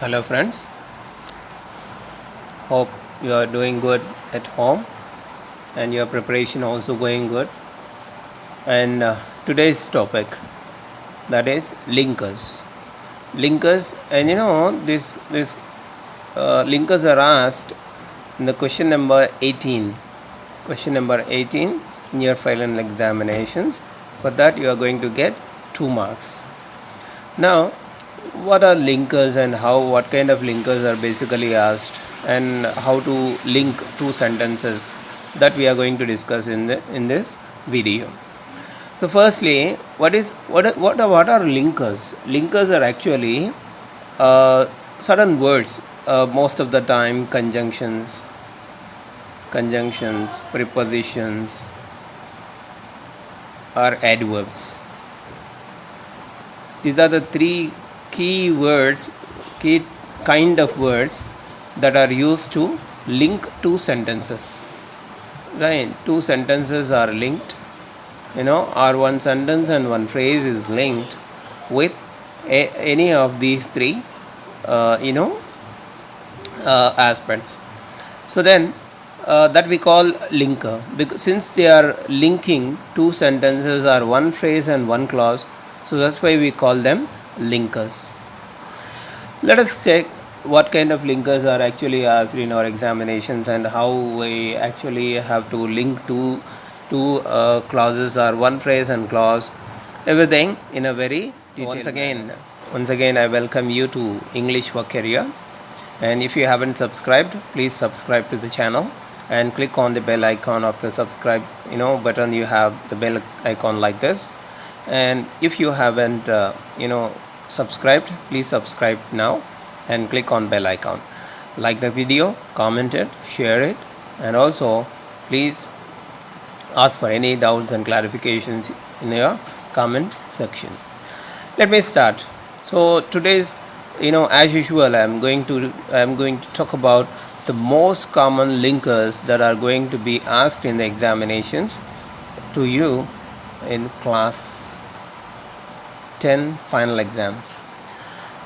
Hello friends, hope you are doing good at home and your preparation also going good. And today's topic, that is linkers. Linkers, and this linkers are asked in the question number 18. Question number 18 in your final examinations. For that you are going to get 2 marks. Now, what are linkers and what kind of linkers are basically asked, and how to link two sentences, that we are going to discuss in this video. So firstly, what are linkers? Linkers are actually certain words, most of the time conjunctions, prepositions, or adverbs. These are the three key words, key kind of words that are used to link two sentences. Right? Two sentences are linked, or one sentence and one phrase is linked with any of these three, aspects. So then, that we call linker, because since they are linking two sentences or one phrase and one clause, so that's why we call them linkers. Let us check what kind of linkers are actually asked in our examinations and how we actually have to link two clauses or one phrase and clause, everything in a very detailed manner. Once again, I welcome you to English for Career. And if you haven't subscribed, please subscribe to the channel and click on the bell icon of the subscribe button. You have the bell icon like this. And if you haven't subscribed, please subscribe now and click on bell icon. Like the video, comment it, share it, and also please ask for any doubts and clarifications in your comment section. Let me start. So today's, as usual, I'm going to talk about the most common linkers that are going to be asked in the examinations to you in class 10 final exams.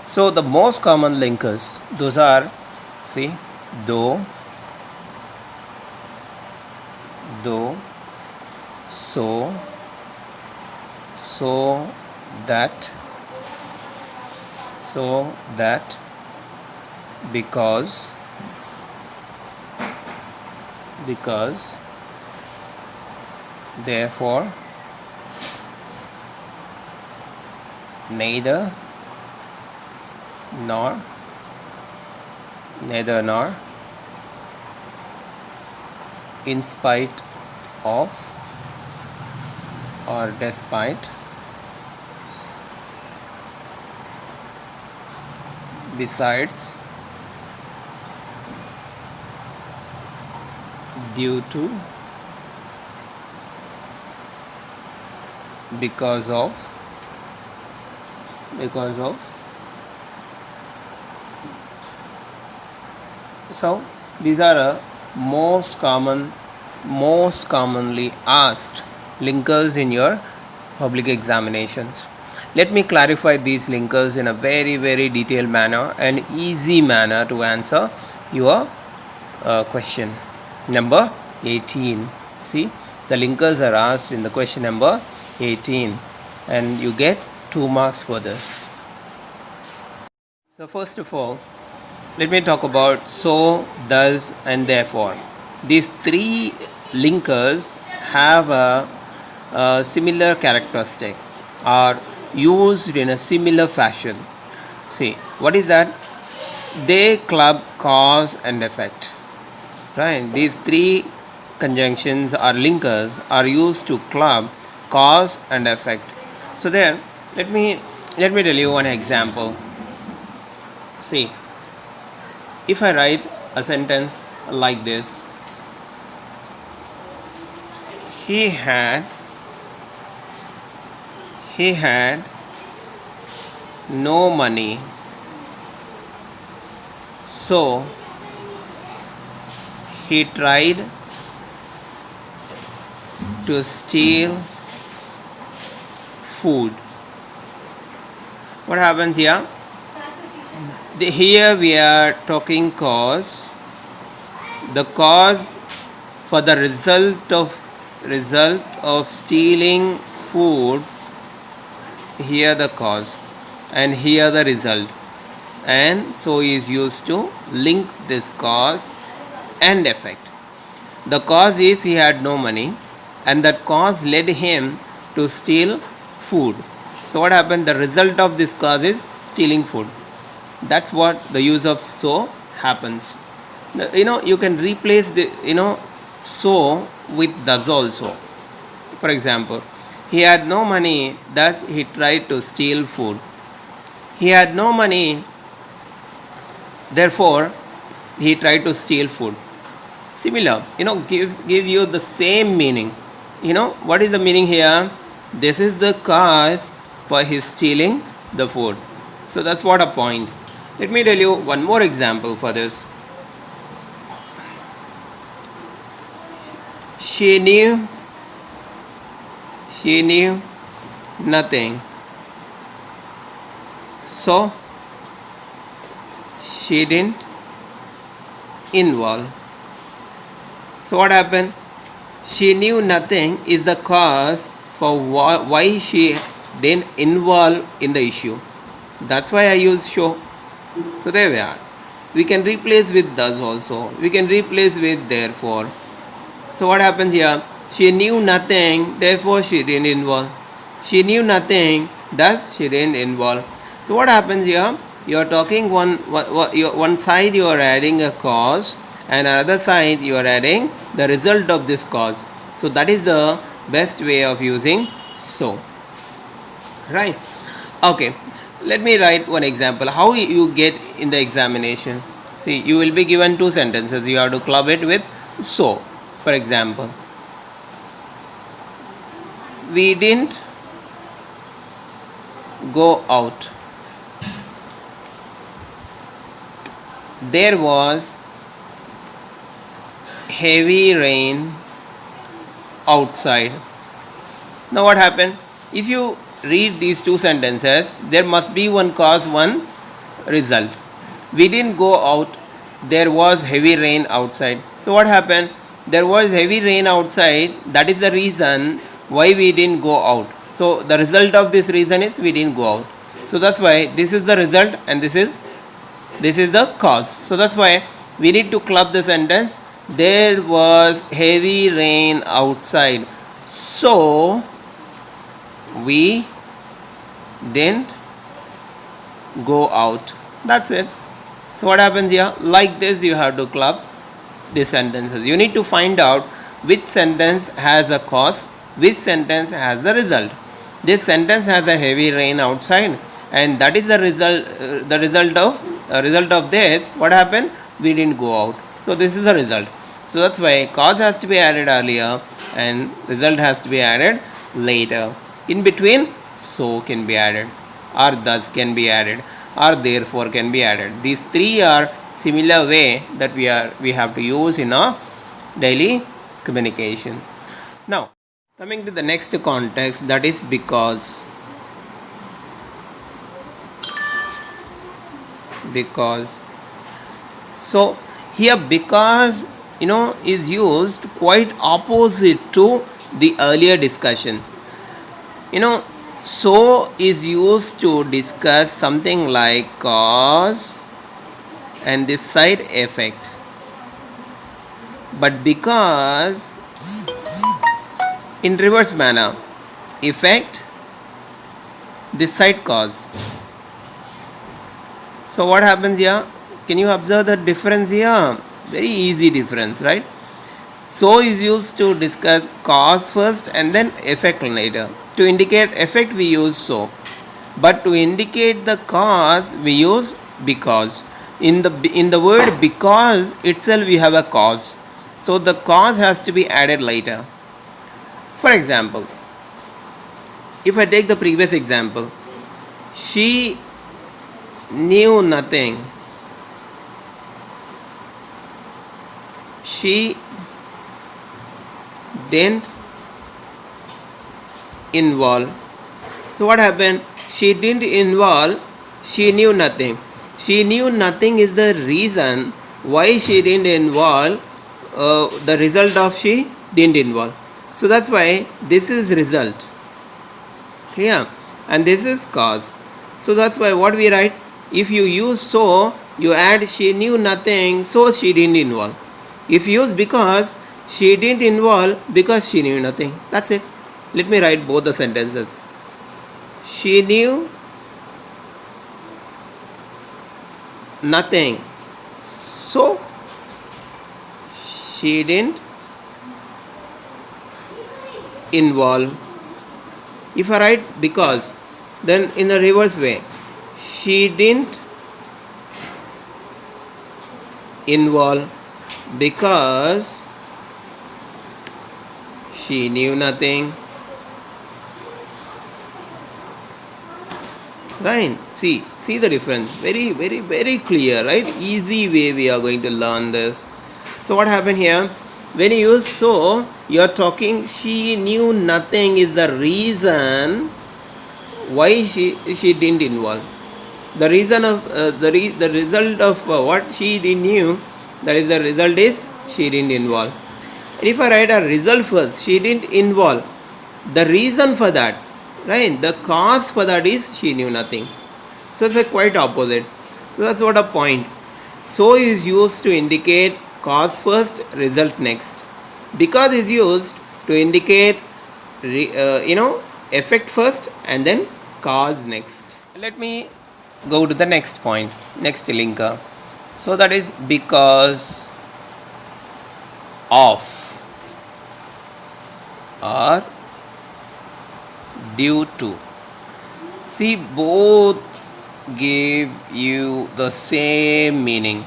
So the most common linkers, those are, see, though, so, that, because, therefore, neither nor, in spite of or despite, besides, due to, because of, so these are most commonly asked linkers in your public examinations. Let me clarify these linkers in a very, very detailed manner and easy manner to answer your question number 18. See, the linkers are asked in the question number 18 and you get 2 marks for this. So first of all, let me talk about so, thus, and therefore. These three linkers have a similar characteristic, are used in a similar fashion. See, what is that? They club cause and effect. Right? These three conjunctions or linkers are used to club cause and effect. So there, let me tell you one example. See, if I write a sentence like this, he had no money, so he tried to steal food. What happens here? Here we are talking cause. The cause for the result of stealing food. Here the cause, and here the result, and so is used to link this cause and effect. The cause is he had no money, and that cause led him to steal food. So what happened? The result of this cause is stealing food. That's what the use of so happens. You can replace the so with thus also. For example, he had no money, thus he tried to steal food. He had no money, therefore he tried to steal food. Similar, give you the same meaning. What is the meaning here? This is the cause for his stealing the food. So that's what a point. Let me tell you one more example for this. She knew nothing, so she didn't involve. So what happened? She knew nothing is the cause for why she didn't involve in the issue. That's why I use show. So there we are. We can replace with thus also. We can replace with therefore. So what happens here? She knew nothing, therefore she didn't involve. She knew nothing, thus she didn't involve. So what happens here? You are talking one side you are adding a cause, and other side you are adding the result of this cause. So that is the best way of using so. Right? Okay. Let me write one example. How you get in the examination? See, you will be given two sentences. You have to club it with so. For example, we didn't go out. There was heavy rain outside. Now what happened? If you read these two sentences, there must be one cause, one result. We didn't go out. There was heavy rain outside. So what happened? There was heavy rain outside. That is the reason why we didn't go out. So the result of this reason is we didn't go out. So that's why this is the result and this is the cause. So that's why we need to club the sentence. There was heavy rain outside, so we didn't go out. That's it. So what happens here? Like this you have to club the sentences. You need to find out which sentence has a cause, which sentence has the result. This sentence has a heavy rain outside, and that is the result. The result of this. What happened? We didn't go out. So this is the result. So that's why cause has to be added earlier and result has to be added later. In between, so can be added, or thus can be added, or therefore can be added. These three are similar way that we have to use in our daily communication. Now, coming to the next context, that is because. So here because is used quite opposite to the earlier discussion. So is used to discuss something like cause and this side effect, but because in reverse manner, effect this side cause. So what happens here? Can you observe the difference here? Very easy difference, right? So is used to discuss cause first and then effect later. To indicate effect we use so, but to indicate the cause we use because. In the word because itself we have a cause, so the cause has to be added later. For example, if I take the previous example, she knew nothing, she didn't involve. So what happened? She didn't involve, she knew nothing. She knew nothing is the reason why she didn't involve the result of she didn't involve. So that's why this is result. Clear? And this is cause. So that's why what we write, if you use so, you add she knew nothing, so she didn't involve. If you use because, she didn't involve because she knew nothing. That's it. Let me write both the sentences. She knew nothing, so she didn't involve. If I write because, then in the reverse way, she didn't involve because she knew nothing. Right? See the difference. Very clear, right? Easy way we are going to learn this. So what happened here? When you use so, you are talking she knew nothing is the reason why she didn't involve. The reason of the result of what she didn't knew, that is the result is she didn't involve. And if I write a result first, she didn't involve. The reason for that, right? The cause for that is she knew nothing. So it's a quite opposite. So that's what a point. So is used to indicate cause first, result next. Because is used to indicate effect first and then cause next. Let me go to the next point, next linker. So that is because of or due to. See, both give you the same meaning,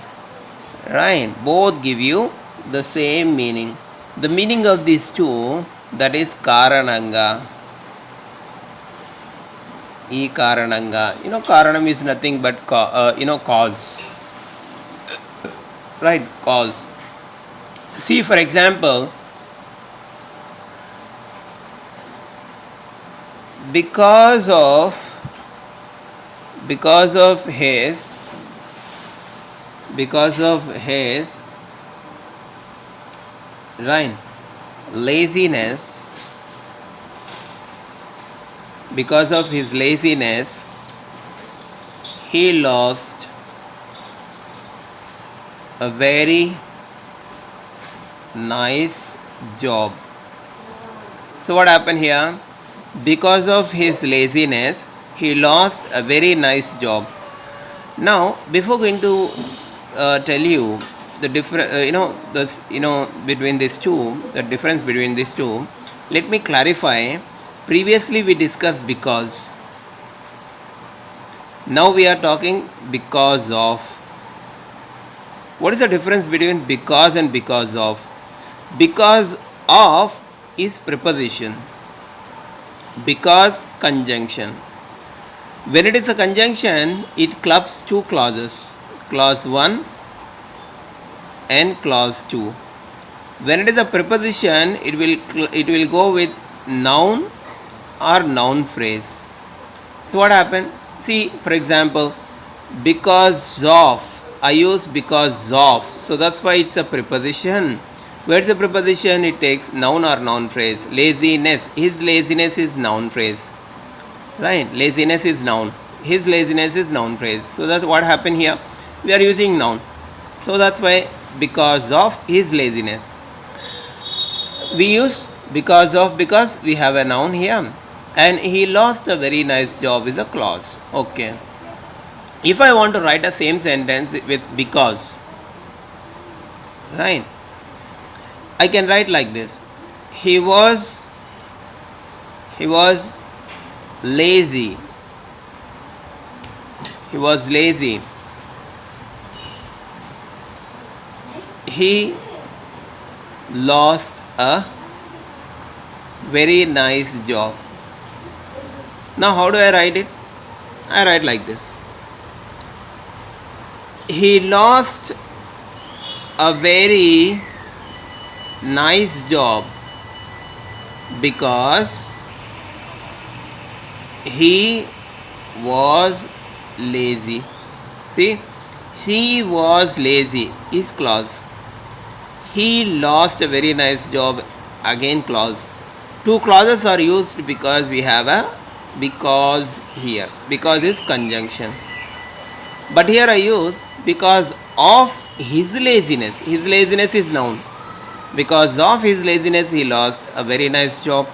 right? Both give you the same meaning. The meaning of these two, that is karananga. E karananga. Karanam is nothing but cause. Right? Cause. See, for example, because of his right laziness, because of his laziness, he lost a very nice job. So what happened here? Because of his laziness, he lost a very nice job. Now, before going to tell you the difference, between these two, the difference between these two, let me clarify. Previously, we discussed because. Now we are talking because of. What is the difference between because and because of? Because of is preposition. Because conjunction. When it is a conjunction, it clubs two clauses, clause 1 and clause 2. When it is a preposition, it will go with noun or noun phrase. So what happened? See, for example, because of, I use because of, so that's why it's a preposition. Where it's a preposition, it takes noun or noun phrase. Laziness, his laziness is noun phrase. Right? Laziness is noun. His laziness is noun phrase. So that's what happened here. We are using noun. So that's why because of his laziness. We use because of because we have a noun here. And he lost a very nice job is a clause. Okay. If I want to write a same sentence with because, right? I can write like this. He was lazy. He was lazy. He lost a very nice job. Now how do I write it? I write like this. He lost a very nice job because he was lazy. See, he was lazy is clause. He lost a very nice job, again clause. Two clauses are used because we have a because here. Because is conjunction. But here I use because of his laziness. His laziness is noun. Because of his laziness he lost a very nice job.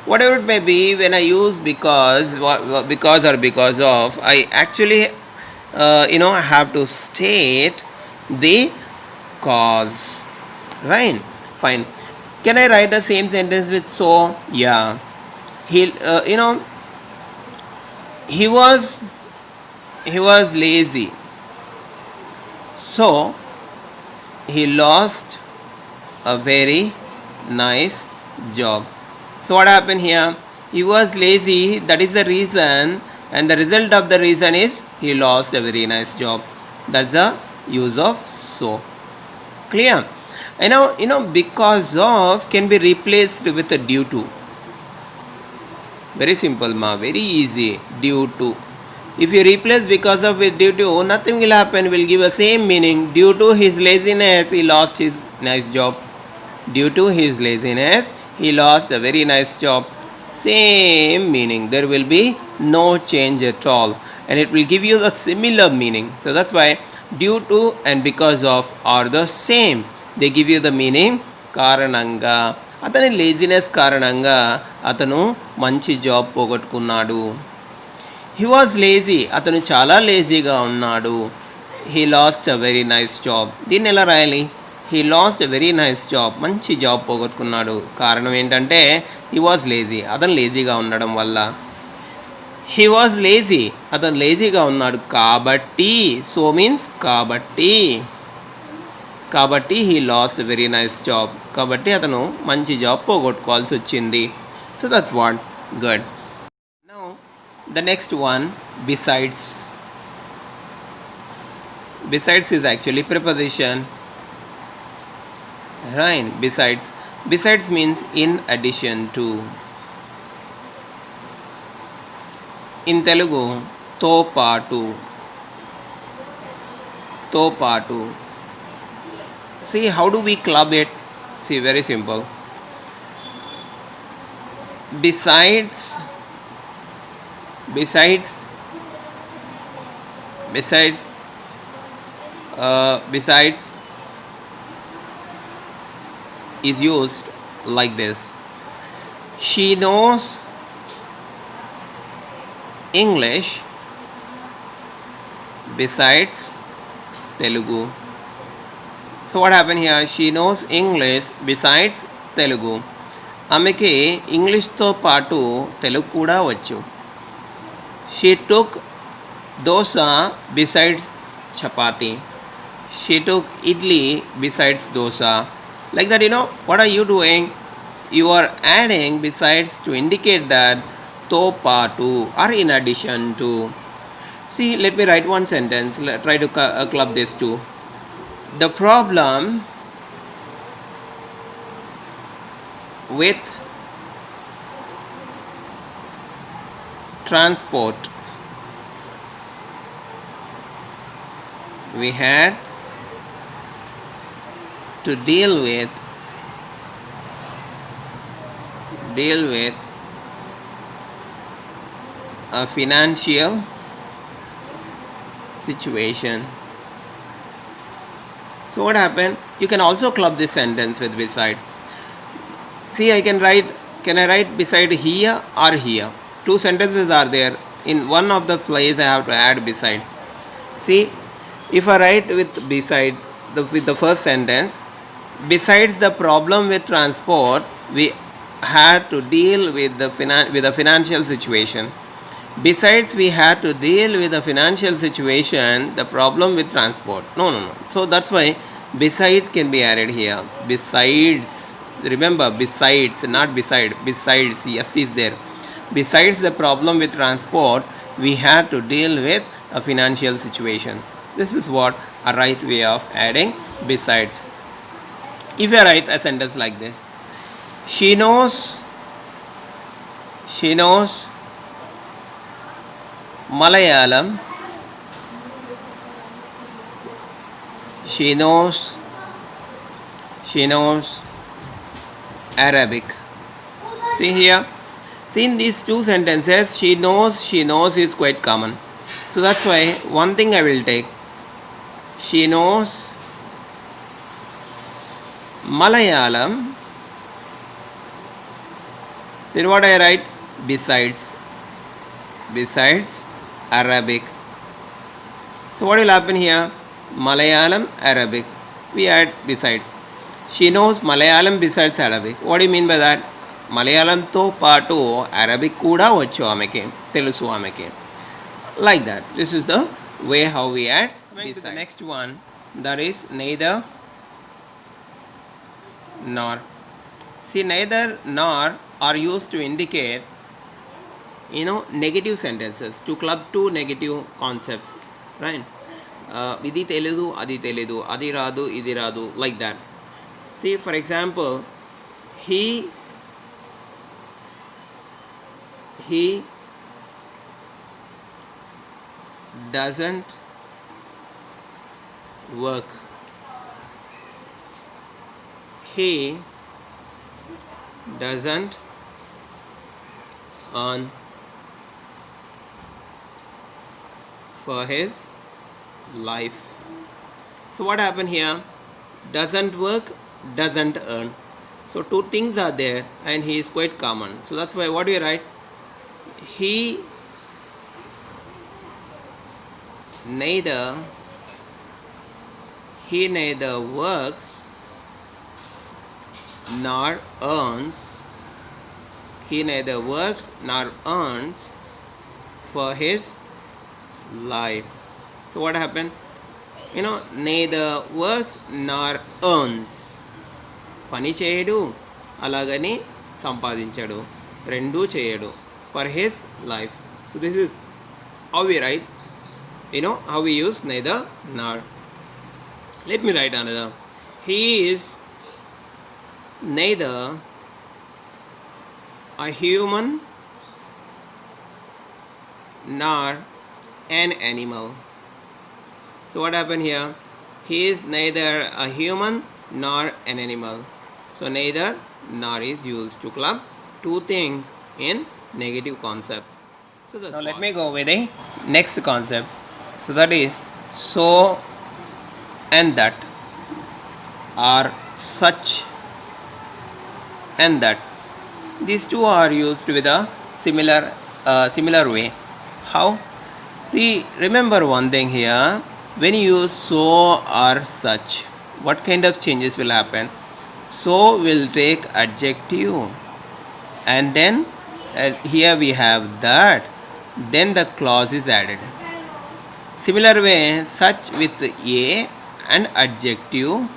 Whatever it may be, when I use because or because of, I actually have to state the cause, right? Fine. Can I write the same sentence with so? Yeah. He he was lazy, so he lost a very nice job. So what happened here? He was lazy, that is the reason, and the result of the reason is he lost a very nice job. That's the use of so. Clear? And now because of can be replaced with a due to. Very simple, ma, very easy. Due to. If you replace because of with due to, nothing will happen, will give a same meaning. Due to his laziness he lost his nice job. Due to his laziness he lost a very nice job. Same meaning, there will be no change at all, and it will give you a similar meaning. So that's why due to and because of are the same. They give you the meaning కారణంగా. అతని laziness కారణంగా అతను మంచి job పోగొట్టుకున్నాడు. He was lazy, అతను చాలా లేజీగా ఉన్నాడు. He lost a very nice job. దీన్ని ఎలా రాయాలి? He lost a very nice job, మంచి జాబ్ పోగొట్టుకున్నాడు. కారణం ఏంటంటే హీ వాజ్ లేజీ, అతను లేజీగా ఉండడం వల్ల. హీ వాజ్ లేజీ, అతను లేజీగా ఉన్నాడు కాబట్టి, సో మీన్స్ కాబట్టి he lost a very nice job, కాబట్టి అతను మంచి జాబ్ పోగొట్టుకోవాల్సి వచ్చింది. So that's what. Good. Now the next one, besides. Besides is actually preposition. Right, besides. Besides means in addition to. In Telugu, తో పాటు. See, how do we club it? See, very simple. Besides is used like this. She knows English besides Telugu. So what happened here? She knows English besides Telugu. ఆమెకి ఇంగ్లీష్తో పాటు తెలుగు కూడా వచ్చు. She took dosa besides chapati. She took idli besides dosa. Like that, what are you doing? You are adding besides to indicate that to patu or in addition to. See, let me write one sentence. Try to club this too. The problem with transport we had to deal with a financial situation. So what happened? You can also club this sentence with beside. See, can I write beside here or here? Two sentences are there. In one of the place I have to add beside. See, if I write with beside with the first sentence, besides the problem with transport, we had to deal with the financial situation. Besides, we had to deal with the financial situation, the problem with transport. No. So that's why besides can be added here. Besides, remember besides, not beside. Besides, yes is there. Besides the problem with transport, we had to deal with a financial situation. This is what a right way of adding besides. If you write a sentence like this, she knows Malayalam she knows she knows Arabic. See here, see in these two sentences, she knows is quite common. So that's why one thing I will take, she knows Malayalam. Then what I write? Besides Arabic. So what will happen here? Malayalam, Arabic. We add besides. She knows Malayalam besides Arabic. What do you mean by that? మలయాళంతో పాటు Arabic కూడా వచ్చు ఆమెకి, తెలుసు ఆమెకి. Like that. This is the way how we add beside. The next one, that is neither nor. See, neither nor are used to indicate, negative sentences, to club two negative concepts, right? ఇది తెలీదు, అది తెలీదు, అది రాదు, ఇది రాదు, like that. See, for example, he doesn't work. He doesn't earn for his life. So what happened here? Doesn't work, doesn't earn. So two things are there and he is quite common. So that's why what do you write? He neither works nor earns. He neither works nor earns for his life. So what happened? Neither works nor earns. పని చేయడు, అలాగని సంపాదించడు, రెండూ చేయడు, for his life. So this is how we write, how we use neither nor. Let me write another. He is neither a human nor an animal. So what happened here? He is neither a human nor an animal. So neither nor is used to club two things in negative concepts. So now let me go with the next concept. So that is so and that, or such and that. These two are used with a similar way. How? See, remember one thing here. When you use so or such, what kind of changes will happen? So will take adjective, and then here we have that, then the clause is added. Similar way, such with a and adjective,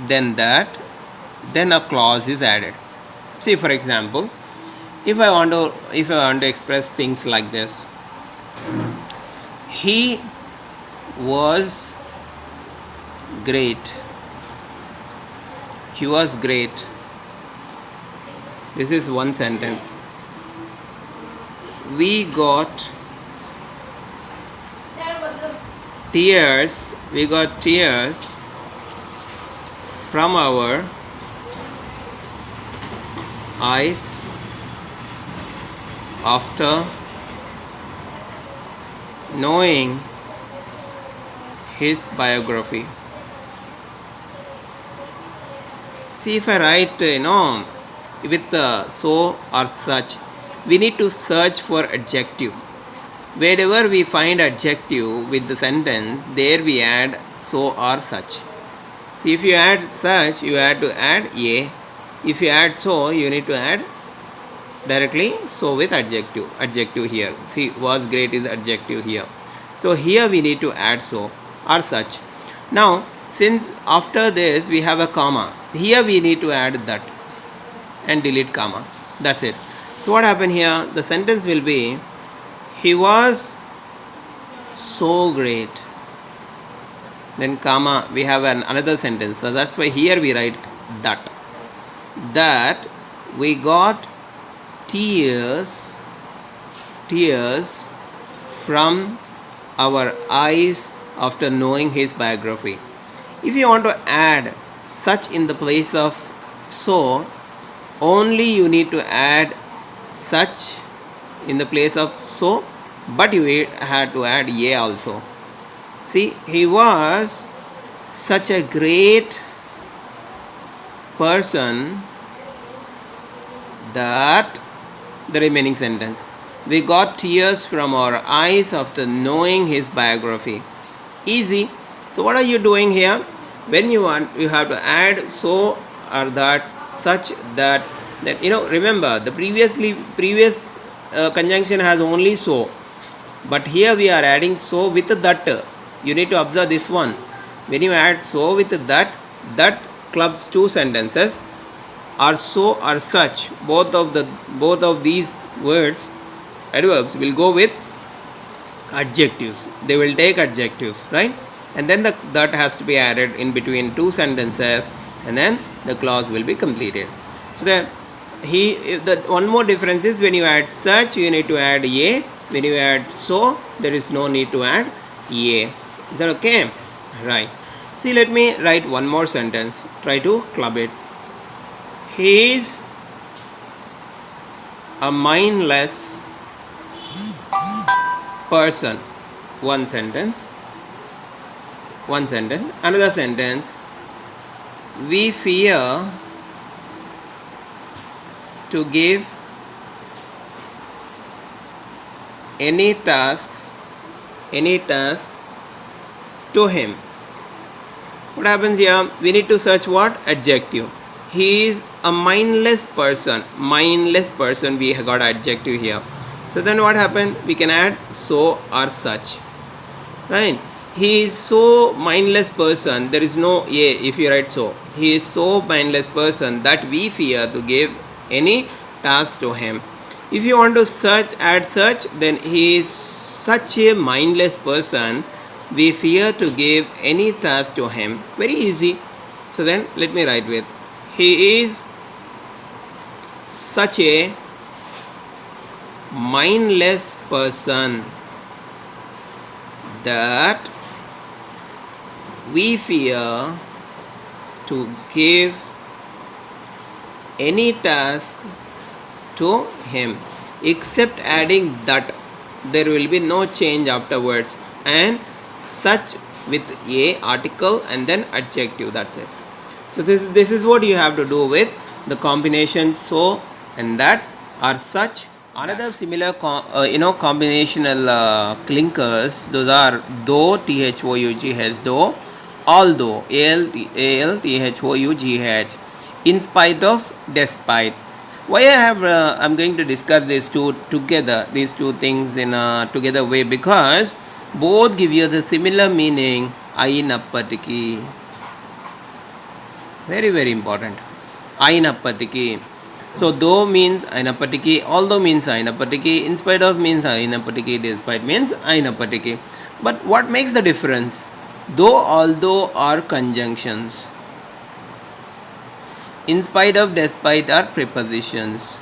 then that, then a clause is added. See, for example, if I want to express things like this, he was great. He was great. This is one sentence. We got tears. We got tears from our eyes after knowing his biography. See, if I write, with so or such, we need to search for adjective. Wherever we find adjective with the sentence, there we add so or such. See, if you add such, you have to add a. If you add so, you need to add directly so with adjective here. See, was great is adjective here. So here we need to add so or such. Now, since after this we have a comma, here we need to add that and delete comma. That's it. So what happened here? The sentence will be, he was so great. Then comma, we have another sentence. So that's why here we write that we got tears from our eyes after knowing his biography. If you want to add such in the place of so, only you need to add such in the place of so, but you had to add a also. See, he was such a great person that the remaining sentence. We got tears from our eyes after knowing his biography. Easy. So what are you doing here? When you want, you have to add so or that, such that. Remember the previous conjunction has only so, but here we are adding so with that. You need to observe this one. When you add so with that clubs two sentences, or so or such. Both of these words, adverbs, will go with adjectives. They will take adjectives, right? And then that has to be added in between two sentences, and then the clause will be completed. So then one more difference is when you add such, you need to add a. When you add so, there is no need to add a. Is that okay? Right. See, let me write one more sentence. Try to club it. He is a mindless person. One sentence. Another sentence. We fear to give any task to him. What happens here? We need to search what? Adjective. He is a mindless person. We have got adjective here. So then what happened? We can add so or such. Right? He is so mindless person. There is no a if you write so. He is so mindless person that we fear to give any task to him. If you want to add such, then he is such a mindless person. We fear to give any task to him. Very easy. So then let me write with. He is such a mindless person that we fear to give any task to him. Except adding that, there will be no change afterwards, and such with a article and then adjective. That's it. So this is what you have to do with the combination so and that or such. Another similar combinational clinkers, those are though, though, though, although, although, in spite of, despite. Why I'm going to discuss these two together, these two things in a together way, because both give you the similar meaning. Ayinappatiki. Very, very important. Ayinappatiki. So though means ayinappatiki, although means ayinappatiki, in spite of means ayinappatiki, despite means ayinappatiki. But what makes the difference? Though, although are conjunctions. In spite of, despite are prepositions.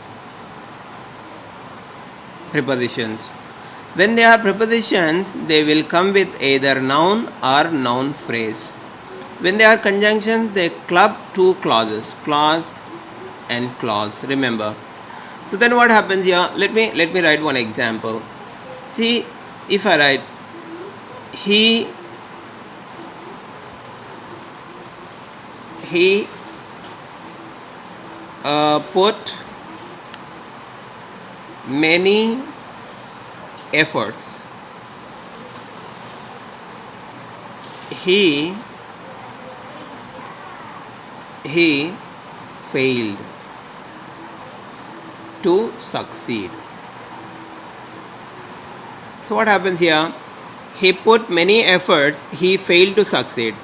When they are prepositions, they will come with either noun or noun phrase. When they are conjunctions, they club two clauses, clause and clause. Remember. So then what happens here? Let me write one example. See, if I write he put many efforts. He failed to succeed. So what happens here? He put many efforts, he failed to succeed.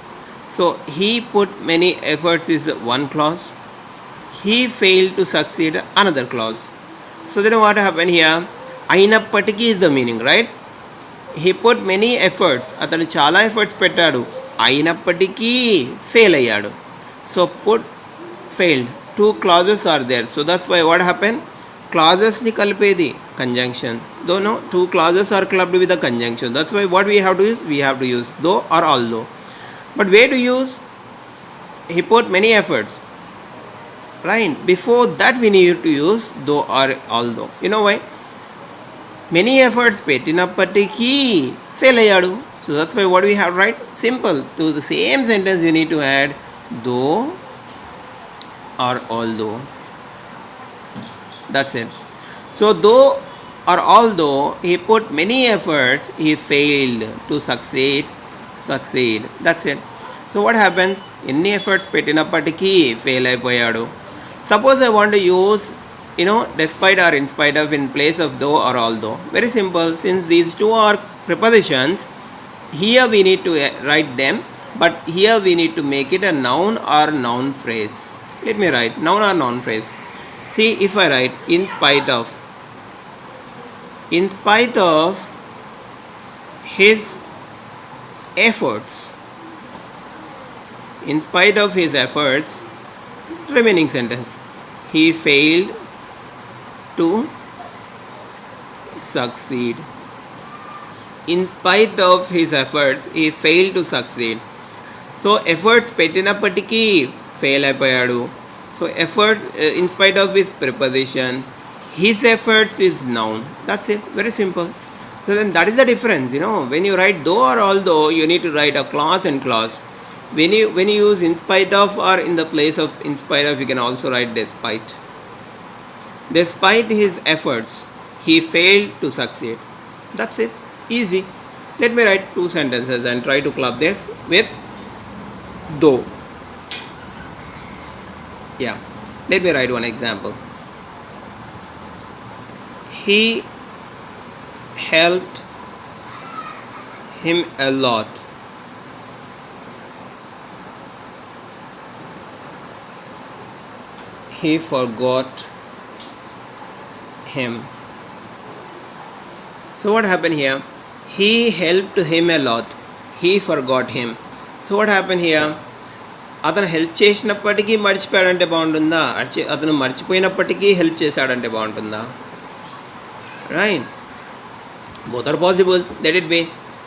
So he put many efforts is one clause. He failed to succeed, another clause. So then what happened here? Ayinappatiki is the meaning, right? He put many efforts. Atanu chala efforts pettadu. Ayinappatiki fail ayyadu. So put, failed. Two clauses are there. So that's why what happened? clauses ni kalpedi conjunction. Though no, two clauses are clubbed with a conjunction. That's why what we have to use, we have to use though or although. But where to use? He put many efforts, right? Before that we need to use though or although. You know why? Many efforts పెట్టినప్పటికీ fail అయ్యాడు. So that's why what we have to write? Simple. To the same sentence you need to add though or although. That's it. So though or although he put many efforts, he failed to succeed. That's it. So what happens? ఎన్ని efforts పెట్టినప్పటికీ fail అయిపోయాడు. Suppose I want to use despite or in spite of in place of though or although. Very simple. Since these two are prepositions, here we need to write them, but here we need to make it a noun or noun phrase. Let me write noun or noun phrase. See, if I write in spite of his efforts, in spite of his efforts, remaining sentence, he failed to succeed. In spite of his efforts, he failed to succeed. So efforts పెట్టినప్పటికీ fail అయిపోయాడు. So effort in spite of his preposition, his efforts is noun. That's it. Very simple. So then that is the difference. When you write though or although, you need to write a clause and clause. When you use in spite of or in the place of in spite of, you can also write despite. Despite his efforts, he failed to succeed. That's it. Easy. Let me write two sentences and try to club this with though. Yeah. Let me write one example. He helped him a lot. He forgot him. So what happened here? He helped him a lot. He forgot him. So what happened here? అతను help చేసినప్పటికీ మర్చిపోయాడంటే బాగుంటుందా? అతను మర్చిపోయినప్పటికీ help చేశాడంటే బాగుంటుందా? Right? Both are possible. Let it be.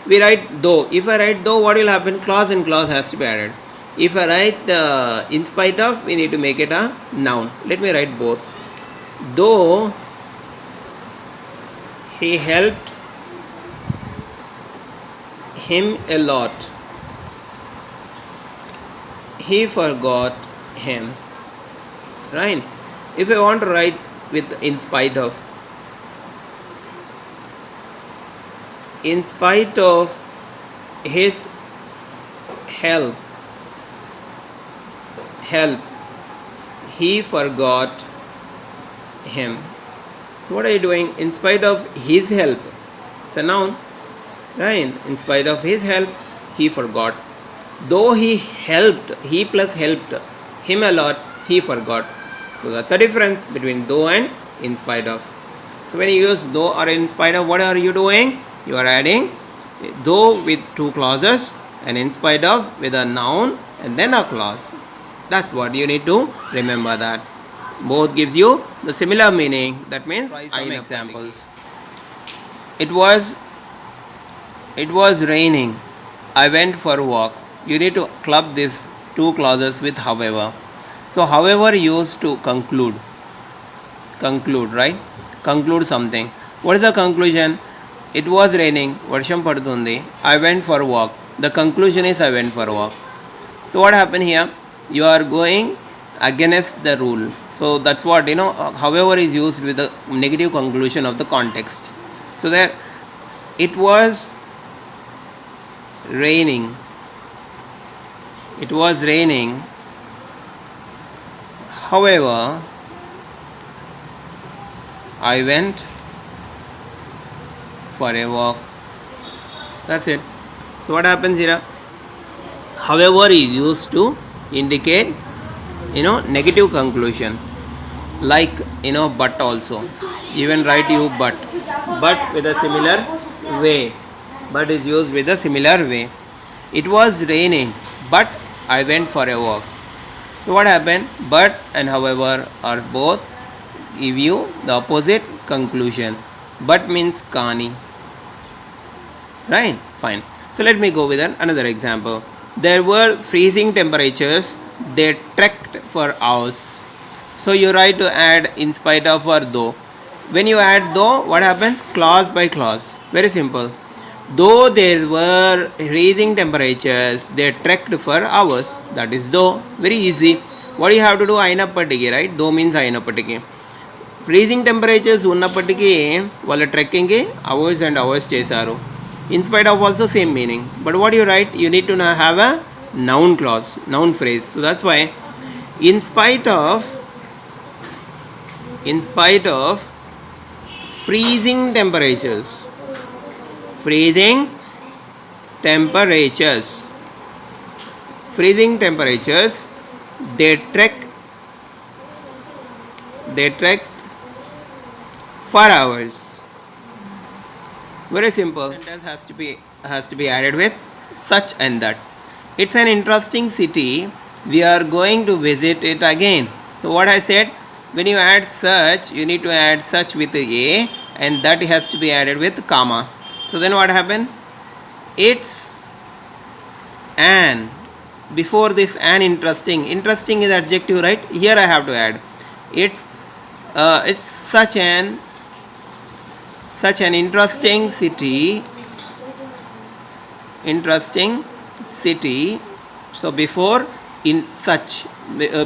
We write though. If I write though, what will happen? Clause and clause has to be added. If I write in spite of, we need to make it a noun. Let me write both. Though he helped him a lot, he forgot him. Right? If I want to write with in spite of his help, he forgot him. So what are you doing? In spite of his help, it's a noun, right? In spite of his help, he forgot. Though he helped, he plus helped him a lot, he forgot. So that's the difference between though and in spite of. So when you use though or in spite of, what are you doing? You are adding though with two clauses and in spite of with a noun and then a clause. That's what you need to remember, that both gives you the similar meaning. That means some examples. It was raining. I went for a walk. You need to club these two clauses with however. So however used to conclude, right? Conclude something. What is the conclusion? It was raining. Varsham padutundi. I went for a walk. The conclusion is I went for a walk. So what happened here? You are going against the rule. So that's what, however is used with the negative conclusion of the context. So there, it was raining. However, I went for a walk. That's it. So what happens here? However is used to indicate negative conclusion, like but also. Even write you but with a similar way. But is used with a similar way. It was raining, but I went for a walk. So what happened? But and however are both give you the opposite conclusion. But means kani. Right? Fine. So let me go with another example. There were freezing temperatures. They trekked for hours. So you write to add in spite of or though. When you add though, what happens? Clause by clause. Very simple. Though there were freezing temperatures, they trekked for hours. That is though. Very easy. What you have to do? Ainappatiki, right? Though means ainappatiki. Freezing temperatures ఉన్నప్పటికీ వాళ్ళ ట్రెక్కింగ్కి hours and hours చేశారు. In spite of also same meaning. But what you write, you need to have a noun clause, noun phrase. So that's why in spite of freezing temperatures, freezing temperatures, they trek for hours. Very simple. Sentence has to be added with such and that. It's an interesting city. We are going to visit it again. So what I said, when you add such, you need to add such with a, and that has to be added with comma. So then what happened? It's an, before this an interesting is adjective, right? Here I have to add it's such an interesting city. So before in such,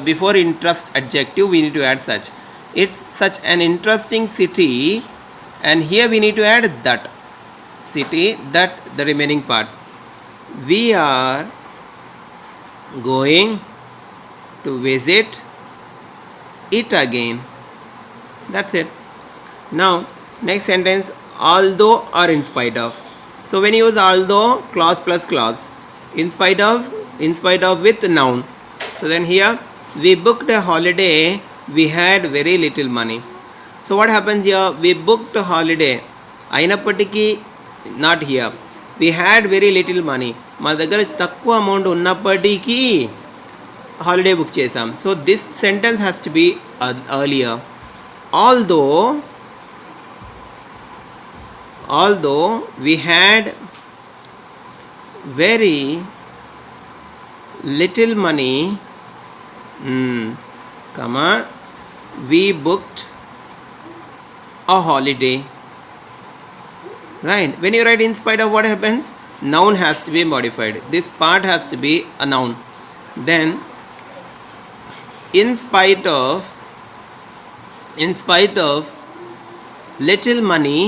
before interest adjective, we need to add such. It's such an interesting city, and here we need to add that city, that the remaining part. We are going to visit it again. That's it. Now next sentence, although or in spite of. So when you use although, clause plus clause, in spite of with noun. So then here, we booked a holiday, we had very little money. So what happens here? We booked a holiday, ainappatiki, not here. We had very little money. మా దగ్గర తక్కువ amount ఉన్నప్పటికీ holiday book చేసాం. So this sentence has to be earlier. Although we had very little money, we booked a holiday. Right? When you write in spite of, what happens? Noun has to be modified. This part has to be a noun. Then in spite of little money,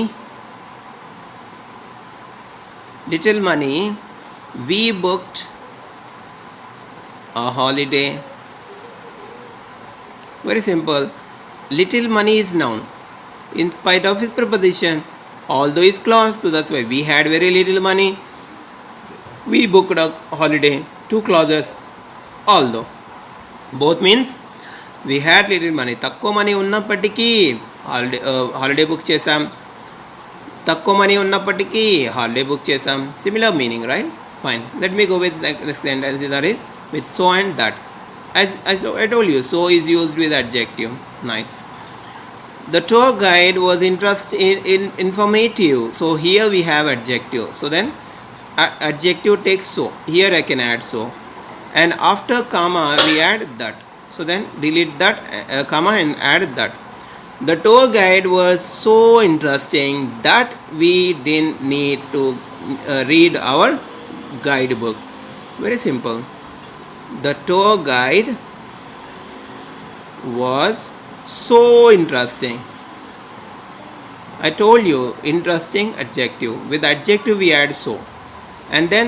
we booked a holiday. Very simple. Little money is noun. In spite of is preposition. Although is clause. So that's why we had very little money, we booked a holiday. Two clauses. Although, both means we had little money. తక్కువ money ఉన్నప్పటికీ holiday book చేసాం. తక్కువ money ఉన్నప్పటికీ holiday book చేసాం. Similar meaning, right? Fine. Let me go with next sentence, that is with so and that. As I told you, so is used with adjective. Nice. The tour guide was informative. So here we have adjective. So then adjective takes so. Here I can add so. And after comma we add that. So then delete that comma and add that. The tour guide was so interesting that we didn't need to read our guidebook. Very simple. The tour guide was so interesting. I told you, interesting adjective. With adjective we add so, and then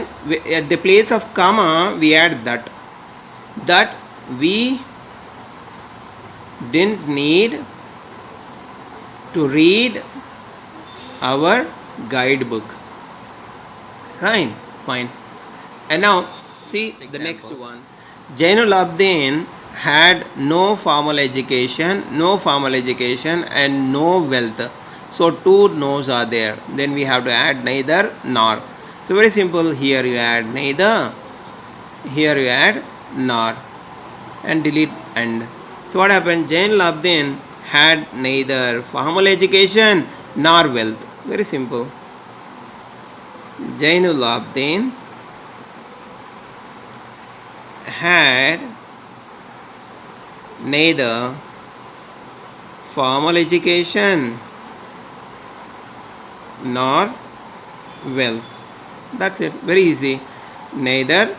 at the place of comma we add that we didn't need to read our guidebook. Right? Fine. And now see the next one. Jainul Abdin had no formal education and no wealth. So two no's are there. Then we have to add neither nor. So very simple. Here you add neither, here you add nor, and delete and. So what happened? Jainul Abdin had neither formal education nor wealth. Very simple. Jainul Abidin had neither formal education nor wealth. That's it. Very easy. Neither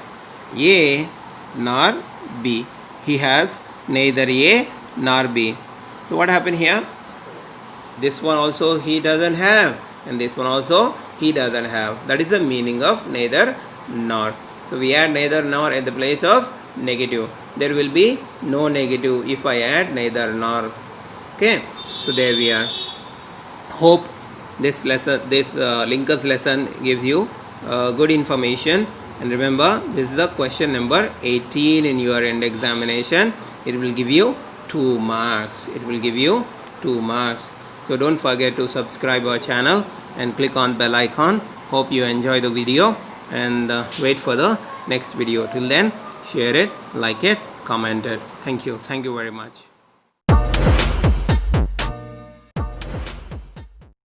A nor B. He has neither A nor B. So what happened here? This one also he doesn't have, and this one also he doesn't have. That is the meaning of neither nor. So we add neither nor at the place of negative. There will be no negative if I add neither nor. Okay, so there we are. Hope this lesson, this linkers lesson gives you good information. And remember, this is the question number 18 in your end examination. It will give you 2 marks. It will give you 2 marks. So don't forget to subscribe our channel and click on bell icon. Hope you enjoy the video, and wait for the next video. Till then, share it, like it, comment it. Thank you very much.